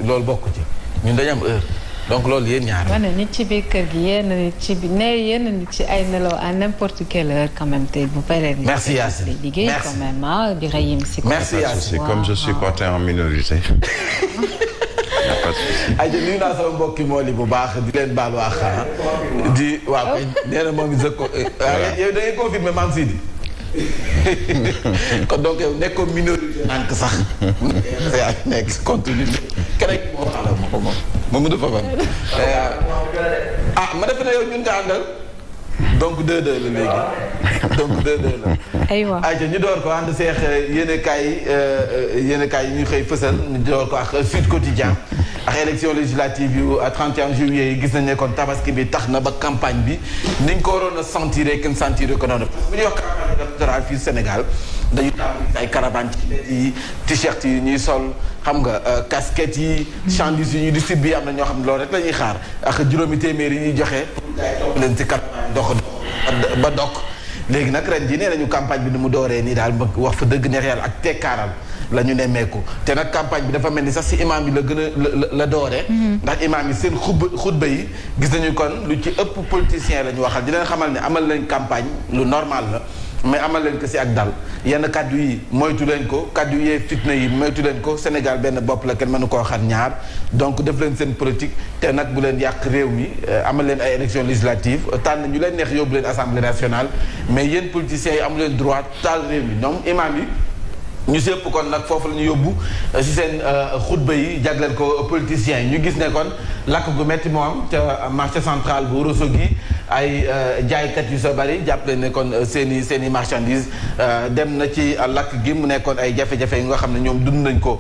loolu bokk ci ñun dañu am heure donc loolu yéen ñaar ma ne nit ci biir kër gi yenn ci bi ne yenn nit ci ay nelaw à n'importe quelle heure quand même tey bu paree. merci Yacine liggéey quand même ah Birahim si. merci Yacine c'est comme je suis porté en minorité. ay jë nuyu naa sama mbokki mool yi bu baax di leen baal waa xanaa di waaw nee na moom it ko yow da ngay confirmer Mame Sidi kon donc yow nekkoo minorité nànk sax yaa nekk continue keneen moo xala ma ko moom Mamadou Fofana ma defe ne yow ñun nga àndal donc 2-2 la léegi donc 2-2 la. aywa ayca ñu door ko ànd seex yéenekaay yi ñu xëy fësal ñu door ko ak Sud Quotidien ak élection législative yu 31 juillet yi gis nañ ne kon tabaski bi tax na ba campagne bi niñ ko waroon a sentir kenn sentir ko noonu bu ñuy wax campagne électorale fii Sénégal dañu tàmbali ay caravane ci mbedd yi t-shirt yi ñuy sol xam nga casquette yi chandise yi ñu di sib bi am na ñoo xam ne loolu rek la ñuy xaar ak juróomi téeméer yi ñuy joxe pour leen ci campagne dox ba dokk léegi nag ren ji nee nañu campagne bi ni mu dooree nii daal wax fa dëgg neex yàlla ak tekkaaral la ñu nemmeeku te nag campagne bi dafa mel ni sax si imaam yi la gën a la dooree ndax imaam yi seen xutba yi gis nañu kon lu ci ëpp politicien la ñu waxal di leen xamal ne amal leen campagne lu normal la mais amal leen ko si ak dal yenn kaddu yi moytu leen ko kaddu yee fitna yi moytu leen ko Sénégal benn bopp la kenn mënu koo xar ñaar donc def leen seen politique te nag bu leen yàq réew mi amal leen ay élections législatives tànn ñu leen neex yóbbu leen assemblée nationale mais yéen politiciens yi amu leen droit taal réew mi ñoom imaam yi ñu si ëpp kon nag foofu la ñu yóbbu si seen xutba yi jagleel ko politiciens yi ñu gis ne kon lakk gu métti moo am ca marché central bu Ourossogui ay jaaykat yu sa bari jàppale ne kon seen i marchandises dem na ci lakk gi mu nekkoon ay jafe-jafe yu nga xam ne ñoom dund nañ ko.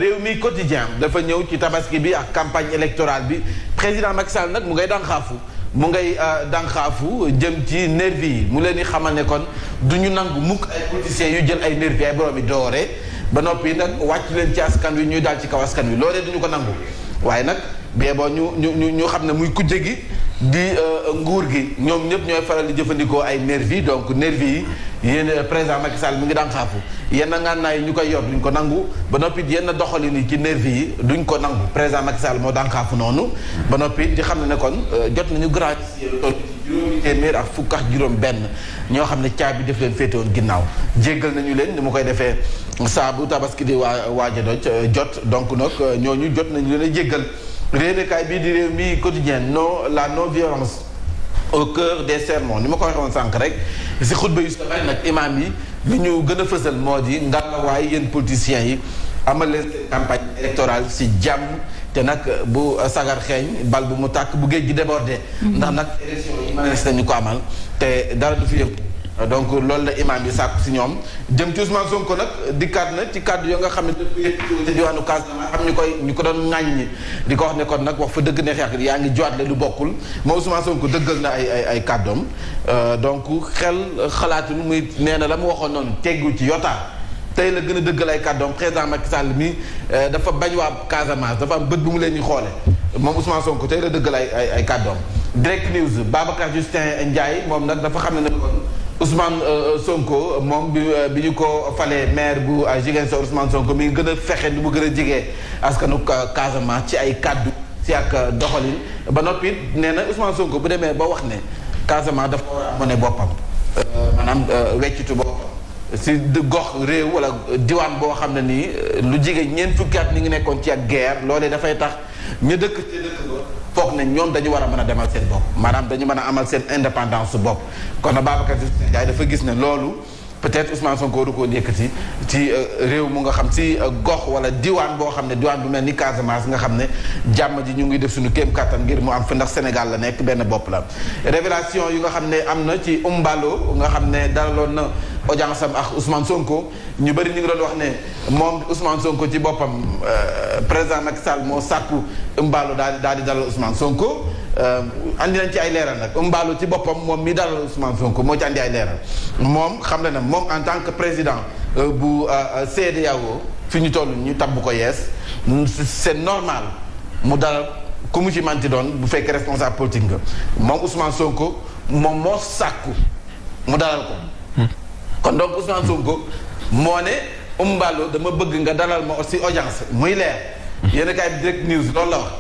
réew mi quotidien dafa ñëw ci tabaski bi ak campagne électorale bi président Macky Sall nag mu ngay dànxaafu mu ngay dànxaafu jëm ci nervi yi mu leen di xamal ne kon du ñu nangu mukk ay politiciens yu jël ay nervi ay borom yi doore ba noppi nag wàcc leen ci askan wi ñuy daal ci kaw askan wi loolee du ñu ko nangu waaye nag bee boo ñu xam ne muy kujje gi di nguur gi ñoom ñëpp ñooy faral di jëfandikoo ay nervi donc nervi yi yéen président Macky Sall mi ngi daan xaafu yenn ngànnaay yi ñu koy yor duñ ko nangu ba noppi yenn doxalin yi ci nervi yi duñ ko nangu président Macky Sall moo daan xaafu noonu ba noppi di xam ne kon jot nañu gracier toll ci juróomi téeméer ak fukk ak juróom benn ñoo xam ne caabi def leen féete woon ginnaaw jéggal nañu leen ni mu koy defee saa bu tabaski di waaja doj jot donc nag ñooñu jot nañu leen a jéggal réenekaay bii di réew mi quotidien la non violence au cœur des sermons ni ma ko waxee woon sànq rek si xutba yu sa bari nag imaam yi li ñu gën a fësal moo di ngallaawaay yéen politiciens yi amal leen seen campagne électorale si jàmm te nag bu sagar xeeñ bal bu mu tàkk bu géej gi débordé ndax nag élection yi mënees nañu ko amal te dara du fi yëngu donc loolu la imaam yi sàkku si ñoom jëm ci Ousmane Sonko nag dikkaat na ci kàddu yoo nga xam ne dëpp yëpp ci diwaanu Casamance am ñu ko doon ŋàññi di ko wax ne kon nag wax fa dëgg neex yàq yaa ngi joat le lu bokkul moo Ousmane Sonko dëggal na ay kàddoom donc xel xalaatul muy nee na la mu waxoon noonu teggu ci yotaa tey la gën a dëggal ay kàddoom président Macky Sall mi dafa bañ waa Casamance dafa am bët bu mu leen ñu xoole moom Ousmane Sonko tey la dëggal ay kàddoom Direct News Babacar Justin Ndiaye moom nag dafa xam ne kon Ousmane Sonko moom bi ñu ko falee maire bu Ziguinchor Ousmane Sonko mi ngi gën a fexe nu mu gën a jigee askanu Casamance ci ay kàddu ci ak doxalin ba noppi nee na Ousmane Sonko bu demee ba wax ne Casamance dafa war a mën boppam maanaam weccitu boppam si gox réew wala diwaan boo xam ne nii lu jige ñeent fukki at ni ngi nekkoon ci ak guerre loolee dafay tax ñu dëkk ci dëkk ba foog ne ñoom dañu war a mën a demal seen bopp maanaam dañu mën a amal seen indépendance su bopp kon na Babacar Ndiaye dafa gis ne loolu peut-être Ousmane Sonko waru koo yëkkati ci réew mu nga xam si gox wala diwaan boo xam ne diwaan bu mel ni Casamance nga xam ne jàmm ji ñu ngi def suñu kéem kattan ngir mu am fi ndax Sénégal la nekk benn bopp la révélation yu nga xam ne am na ci Umbalo nga xam ne dalaloon na audience am ak Ousmane Sonko ñu bëri ñu ngi doon wax ne moom Ousmane Sonko ci boppam président Macky Sall moo sàkku Umbalo daal di dalal Ousmane Sonko andi nañ ci ay leeral nag Umbalo ci boppam moom mi dalal Ousmane Sonko moo ci andi ay leeral moom xam na ne moom en tant que président bu CEDEAO fi ñu toll ñu tabb ko yees c'est normal mu dalal ku mu ci manti doon bu fekkee responsable politique nga moom Ousmane Sonko moom moo sàkku mu dalal ko kon donc Ousmane Sonko moo ne Umbalo dama bëgg nga dalal ma aussi audience muy leer yéen a kaay bi direct news loolu la wax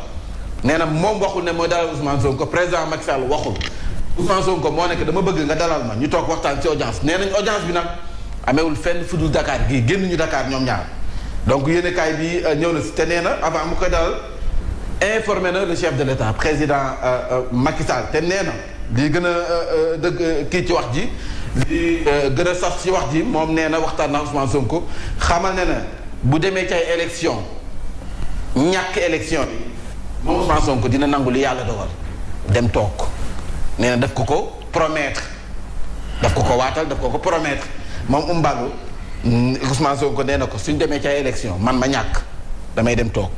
nee na moom waxul ne mooy dalal Ousmane Sonko président Macky Sall waxul Ousmane Sonko moo nekk dama bëgg nga dalal ma ñu toog waxtaan ci audience nee nañ audience bi nag amewul fenn fudul Dakar gii génn ñu Dakar ñoom ñaar donc yéen a kaay bi ñëw na si te nee na avant mu koy dalal informé na le chef de l'État président Macky Sall te nee na di gën a dëgg kii ci wax ji di gën a sas ci wax ji moom nee na waxtaan na Ousmane Sonko xamal ne na bu demee ci ay élection ñàkk élection bi moom Ousmane Sonko dina nangu li yàlla dogal dem toog nee na daf ko promettre daf ko waatal daf ko promettre moom Umbago Ousmane Sonko nee na ko suñ demee ci ay élection man ma ñàkk damay dem toog.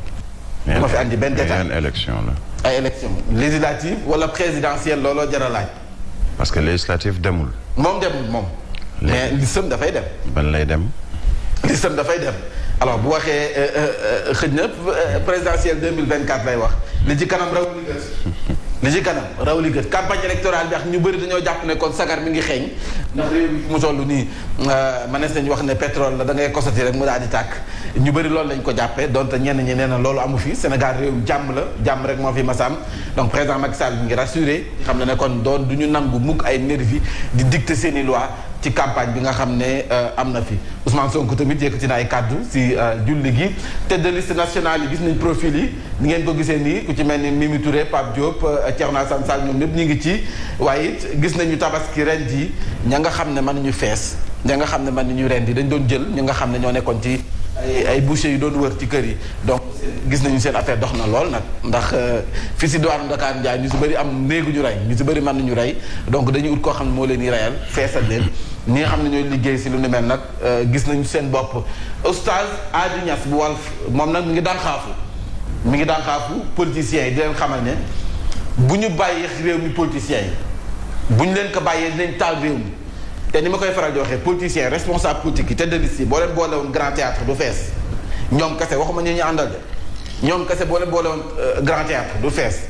du ma fi andi benn détail élection la. ay élection législative wala présidentielle looloo jar a laaj. parce que législative demul. moom demul moom. mais listam dafay dem. ban lay dem. listam dafay dem alors bu waxee xëj na présidentielle 2024 lay wax li ci kanam raw li gët li ci kanam raw li gët campagne électorale bi ak ñu bëri dañoo jàpp ne kon sagar mi ngi xeeñ ndax réew mi mu toll nii mënees nañu wax ne pétrole la da ngay kosati rek mu daal di tàkk ñu bëri loolu lañ ko jàppee donte ñenn ñi nee na loolu amu fi Sénégal réew jàmm la jàmm rek moo fi masam donc président Macky Sall mi ngi rassuré xam na ne kon doon du ñu nangu mukk ay nervi di dicter seeni loi ci campagne bi nga xam ne am na fi Ousmane Sonko tamit yëkkati na ay kàddu si julli gi tête de liste nationale yi gis nañ profil yi ni ngeen ko gisee nii ku ci mel ni Mimi Touré Pape Diop Thierno Alassane Sall ñoom ñëpp ñu ngi ci waaye it gis nañu tabaski ren ji ña nga xam ne mën nañu fees ña nga xam ne mën nañu ren di dañ doon jël ñi nga xam ne ñoo nekkoon ci ay bouchers yu doon wër ci kër yi donc gis nañu seen affaire dox na lool nag ndax fi si diwaanu Dakar Ndiaye ñu si bëri am néegu ñu rey ñu si bëri mën nañu rey donc dañuy ut koo xam ne moo leen di reyal feesal leen ñi nga xam ne ñooy liggéey si lu ni mel nag gis nañu seen bopp oustaz Adi Niass bu Walf moom nag mi ngi daan xaafu politiciens yi di leen xamal ne bu ñu bàyyi réew mi politiciens yi bu ñu leen ko bàyyee dinañ taal réew mi te ni ma koy faral di waxee politiciens responsable politique yi tête de liste yi boo leen boole woon grand théâtre du fees ñoom kese waxuma ñu àndal de ñoom kese boo leen boole woon grand théâtre du fees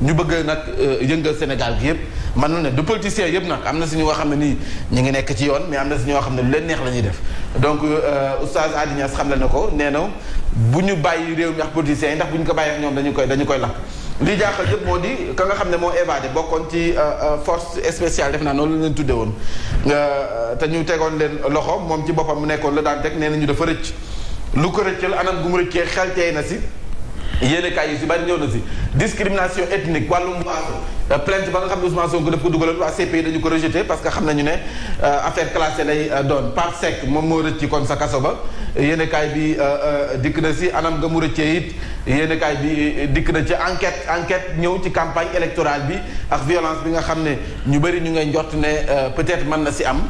ñu bëgg nag yëngal Sénégal gi yëpp man nu ne du politiciens yëpp nag am na si ñoo xam ne nii ñu ngi nekk ci yoon mais am na si ñoo xam ne lu leen neex la ñuy def donc oustaz Adi Niass xam la ne ko nee na bu ñu bàyyi réew mi ak politiciens yi ndax bu ñu ko bàyyi ak ñoom dañu koy lakk li jaaxal yëpp moo di ka nga xam ne moo évadé bokkoon ci force spéciale def naa noonu la leen tudde woon te ñu tegoon leen loxo moom ci boppam mu nekkoon la daan teg nee na ñu dafa rëcc lu ko rëccal anam gu mu rëccee xel tey na si yéenekaay yi si bari ñëw na si discrimination ethnique wàllum waaso plainte ba nga xam ne Ousmane Sonko daf ko dugaloon waa CPI dañu ko rejeté parce que xam nañu ne affaire classée lay doon Pape Seck moom moo rëcc kon sa kaso ba yéenekaay bi dikk na si anam nga mu rëccee it yéenekaay bi dikk na ci enquête ñëw ci campagne électorale bi ak violence bi nga xam ne ñu bëri ñu ngay njort ne peut-être mën na si am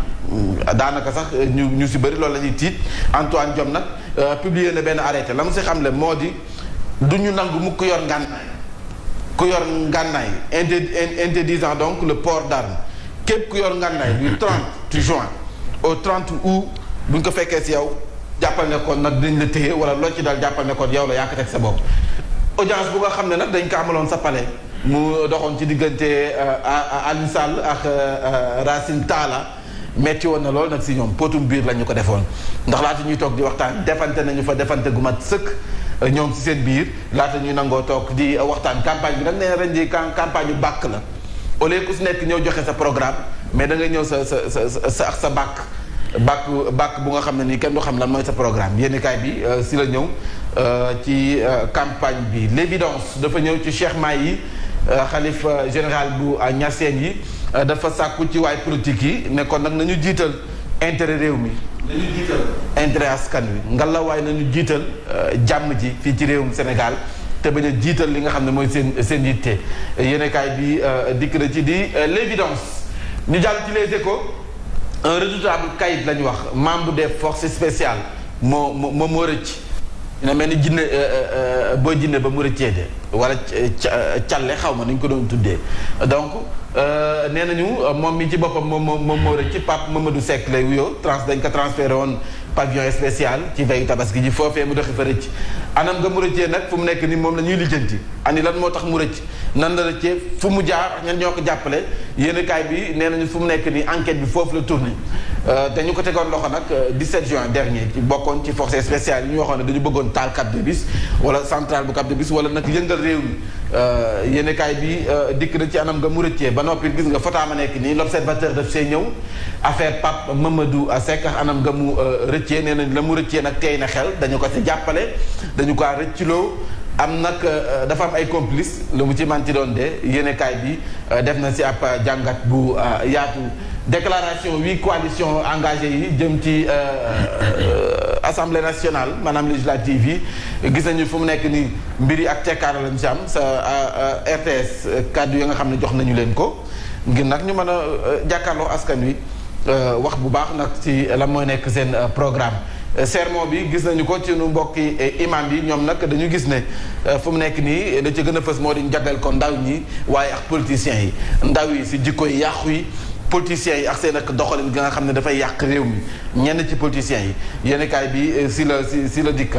daanaka sax ñu si bëri loolu la ñuy tiit Antoine Diome nag publié na benn arrêté la mu si xam le moo di du ñu nangu mukk yor ngànnaay interdisant donc le port d'armes képp ku yor ngànnaay du 30 juin au 30 août bu ñu ko fekkee si yow jàppal ne kon nag dañ la téye wala loo ci dal jàppal ne kon yow la yaa ko teg sa bopp. audience bu nga xam ne nag dañ ko amaloon sa palais mu doxoon ci diggante Aliou Sall ak Racine Talla metti woon na lool nag si ñoom potum biir la ñu ko defoon ndax laata ñuy toog di waxtaan defante nañu fa defante gu mat sëkk. ñoom ci seen biir laata ñuy nangoo toog di waxtaan campagne bi nag nee na ren jii campagne yu bàkk la au lieu ku si nekk ñëw joxe sa programme mais da ngay ñëw sa bàkk bu nga xam ne nii kenn du xam lan mooy sa programme yéenekaay bi si la ñëw ci campagne bi l'évidence dafa ñëw ci Cheikh Mahi xalif général bu Niassène yi dafa sàkku ci waay politique yi ne kon nag nañu jiital intérêt réew mi nañu jiital intérêt askan wi ngallaawaay nañu jiital jàmm ji fii ci réewum Sénégal te bañ a jiital li nga xam ne mooy seen yitte yéenekaay bi dikk na ci di l'évidence ñu jàll ci les Échos un redoutable kayit la ñu wax membre des forces spéciales moo rëcc dina mel ni jinne boo jinne ba mu rëccee de wala calle xaw ma nañ ko doon tuddee donc nee nañu moom mi ci boppam moom moo rëcc Pape Mamadou Seck lay wuyoo dañ ko transféré woon pavillon spécial ci veille tabaski ji foofee mu doxi fa rëcc anam nga mu rëccee nag fu mu nekk ni moom la ñuy lijjanti ani lan moo tax mu rëcc nan la rëccee fu mu jaar ak ñan ñoo ko jàppale yéenekaay bi nee nañu fu mu nekk ni enquête bi foofu la tourné te ñu ko tegoon loxo nag 17 juin dernier ci bokkoon ci forces spéciales yi ñu waxoon ne dañu bëggoon taal Cap de Biche wala centrale bu Cap de Biche wala nag yëngal réew mi yéenekaay bi dikk na ci anam nga mu rëccee ba noppi gis nga fotaama nekk nii l'observateur daf see ñëw affaire Pape Mamadou Seck anam nga mu rëccee nee nañ la mu rëccee nag teey na xel dañu ko ci jàppale dañu ko rëcciloo am nag dafa am ay complice lu mu ci manti doon de yéenekaay bi def na si ab jàngat bu yaatu déclaration 8 coalitions engagées yi jëm ci assemblée nationale maanaam législative yi gis nañu fu mu nekk ni mbir yi ak tekkaara lañ ci am sa RTS kàddu yi nga xam ne jox nañu leen ko ngir nag ñu mën a jàkkaarloo askan wi wax bu baax nag ci la mooy nekk seen programme sermon bi gis nañu ko ci nu mbokki imam yi ñoom nag dañu gis ne fu mu nekk nii da ci gën a fës moo di ñu jagleel ko ndaw ñi waaye ak politiciens yi ndaw yi si jikko yi yàqu yi politiciens yi ak seen ak doxalin gi nga xam ne dafay yàq réew mi ñenn ci politiciens yi yéenekaay bi si la dikk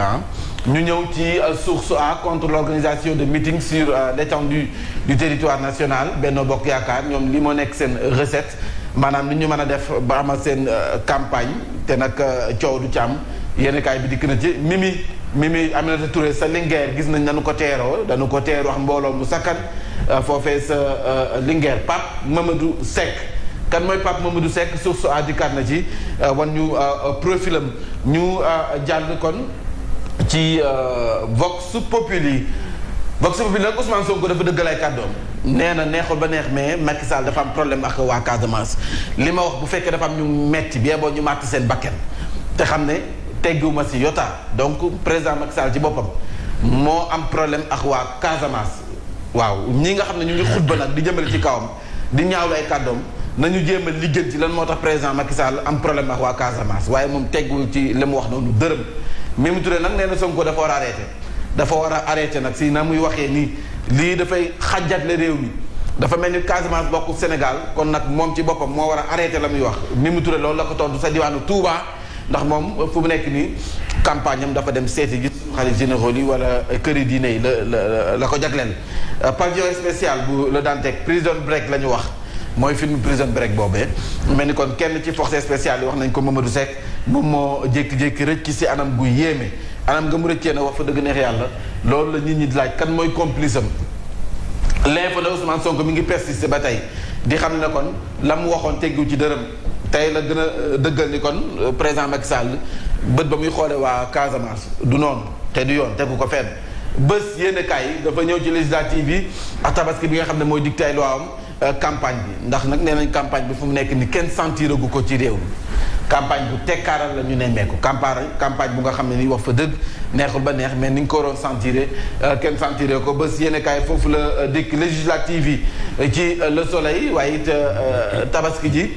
ñu ñëw ci source A contre l'organisation de meetings sur l'étendue du territoire national Benno Bokk Yaakaar ñoom li moo nekk seen recette maanaam ni ñu mën a def ba amal seen campagne te nag coow du ci am yéenekaay bi dikk na ci Mimi Aminata Touré sa Linguère gis nañ dañu ko teeroo wax mbooloo mu sakkan foofee sa Linguère Pape Mamadou Seck kan mooy Pape Mamadou Seck source a dikkaat na ci wan ñu profilam ñu jàll kon ci Vox Populi nag Ousmane Sonko dafa dëggal ay kàddoom nee na neexul ba neex mais Macky Sall dafa am problème ak waa Casamance li ma wax bu fekkee dafa am ñu metti bi boo ñu màtt seen bakken te xam ne teggiwuma si yota donc président Macky Sall ci boppam moo am problème ak waa Casamance waaw ñi nga xam ne ñu ngi xutba nag di jëmale ci kawam di ñaawlu ay kàddoom nañu jéem a liggéey ci lan moo tax président Macky Sall am problème ak waa Casamance waaye moom teggul ci li mu wax noonu dërëm Mimi Touré nag nee na Sonko dafa war a arrêté dafa war a arrêté nag si na muy waxee nii lii dafay xàjjatle réew mi dafa mel ni Casamance bokk Sénégal kon nag moom ci boppam moo war a arrêté la muy wax Mimi Touré loolu la ko tontu sa diwaanu Touba ndax moom fu mu nekk nii campagne am dafa dem seeti ji xalif généraux yi wala këri diine yi la ko jagleel pavillon spécial bu le Dantec prison break la ñu wax mooy film prison break boobee mel ni kon kenn ci forces spéciales yi wax nañ ko Mamadou Seck moom moo jékki-jékki rëcc ci anam gu yéeme anam nga mu rëccee na wax fa dëgg neex yàlla loolu la nit ñi di laaj kan mooy complice am l'info de Ousmane Sonko mi ngi persisté ba tey di xam ne kon la mu waxoon teggu ci dërëm tey la gën a dëggal ni kon président Macky Sall bët ba muy xoole waa Casamance du noonu te du yoon tegu ko fenn bés yéenekaay yi dafa ñëw ci législative yi ak tabaski bi nga xam ne mooy dicté ay loi am campagne bi ndax nag nee nañ campagne bi fu mu nekk ni kenn sentiragu ko ci réew mi campagne bu tekkaaral la ñu nemmeeku campagne bu nga xam ne ni wax fa dëgg neexul ba neex mais ni nga ko waroon sentiré kenn sentiré ko bés yéenekaay foofu la dikk législative yi ci Le Soleil waaye it tabaski ji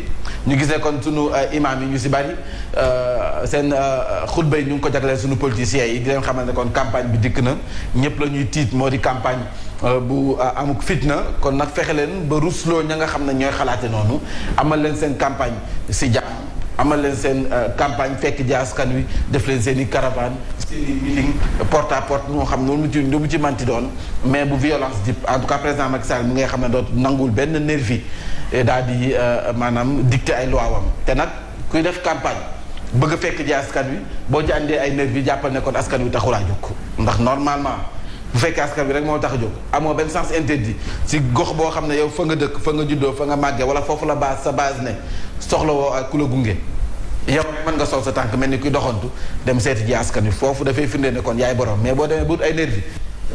ñu gisee kon sunu imam yi ñu si bari seen xutba yi ñu ngi ko jagleel sunu politiciens yi di leen xamal ne kon campagne bi dikk na ñëpp la ñuy tiit moo di campagne bu amuk fitna kon nag fexe leen ba rusloo ña nga xam ne ñooy xalaate noonu amal leen seen campagne si jàmm amal leen seen campagne fekk ji askan wi def leen seen i caravane seen i meeting porte à porte moo xam noonu lu mu ci manti doon mais bu violence dip en tout cas président Macky Sall mi ngay xam ne dootu nangul benn nervi daal di maanaam dicté ay loi wam te nag kuy def campagne bëgg a fekk ji askan wi boo ci àndee ay nervi jàppal ne kon askan wi taxulaa jóg ndax normalement bu fekkee askan wi rek moo tax a jóg amoo benn sens interdit si gox boo xam ne yow fa nga dëkk fa nga juddoo fa nga màggee wala foofu la base sa base ne soxla woo ak ku la gunge yow mën nga sol sa tànk mel ni kuy doxantu dem seeti ji askan wi foofu dafay firndee ne kon yaay borom mais boo demee bu ay nervi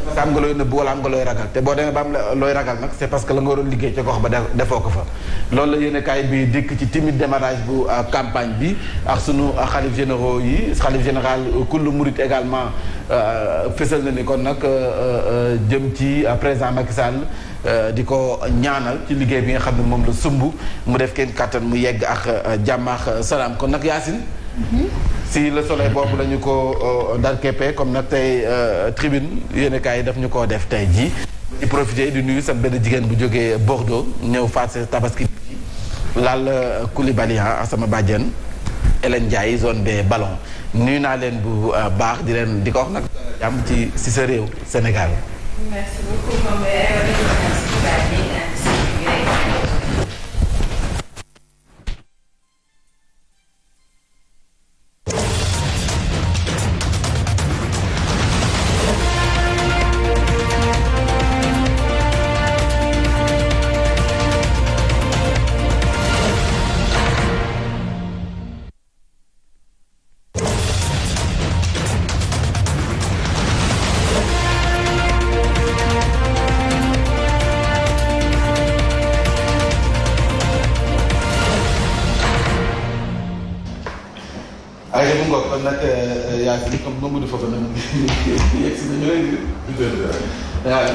parce que am nga looy nëbb wala am nga looy ragal te boo demee ba am looy ragal nag c'est parce que la nga waroon liggéey ca gox ba defoo ko fa loolu la yéenekaay bi dikk ci timide démarrage bu campagne bi ak sunu xalif généraux yi xalif général kullu murit également fësal na ni kon nag jëm ci président Macky Sall di ko ñaanal ci liggéey bi nga xam ne moom la sumb mu def kenn kàttan mu yegg ak jàmm ak salaam kon nag Yacine si Le Soleil boobu la ñu ko dar keppe comme nag tey tribune yéenekaay yi daf ñu koo def tey jii di profité di nuyu sa benn jigéen bu jógee Bordeaux ñëw faat tabaski laal Koulibaly sama bàjjen Hélène Ndiaye zone B ballon nuyu naa leen bu baax di leen di ko wax nag jàmm ci sa réew Sénégal. Merci beaucoup. nag yaa ngi comme Mamadou Fofana nag yegg si nañu léegi. waaw.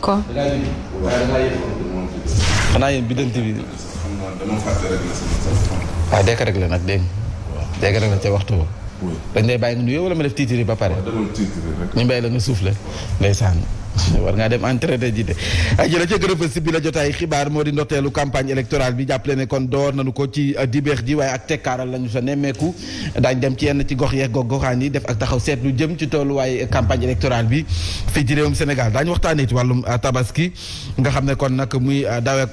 kon. xanaa yéen biddanti bi. waaw dee ko réglé nag dégg nga. dee ko réglé ca waxtu ba. dañ lay bàyyi nga nuyoo wala ma def tiitiri ba pare. ñu bàyyi la nga soufflé ndeysaan. war ngaa dem entraîné ji de jërëjëf ca gërëm si bi la jotaay xibaar moo di ndorteelu campagne électorale bi jàppale ne kon door nañu ko ci dibeex ji waaye ak tekkaaral lañu sa nemmeeku daañ dem ci yenn ci gox yeeg goxaan yi def ak taxaw seetlu jëm ci tolluwaay campagne électorale bi fii ci réewum Sénégal daañu waxtaanee ci wàllum tabaski nga xam ne kon nag muy daw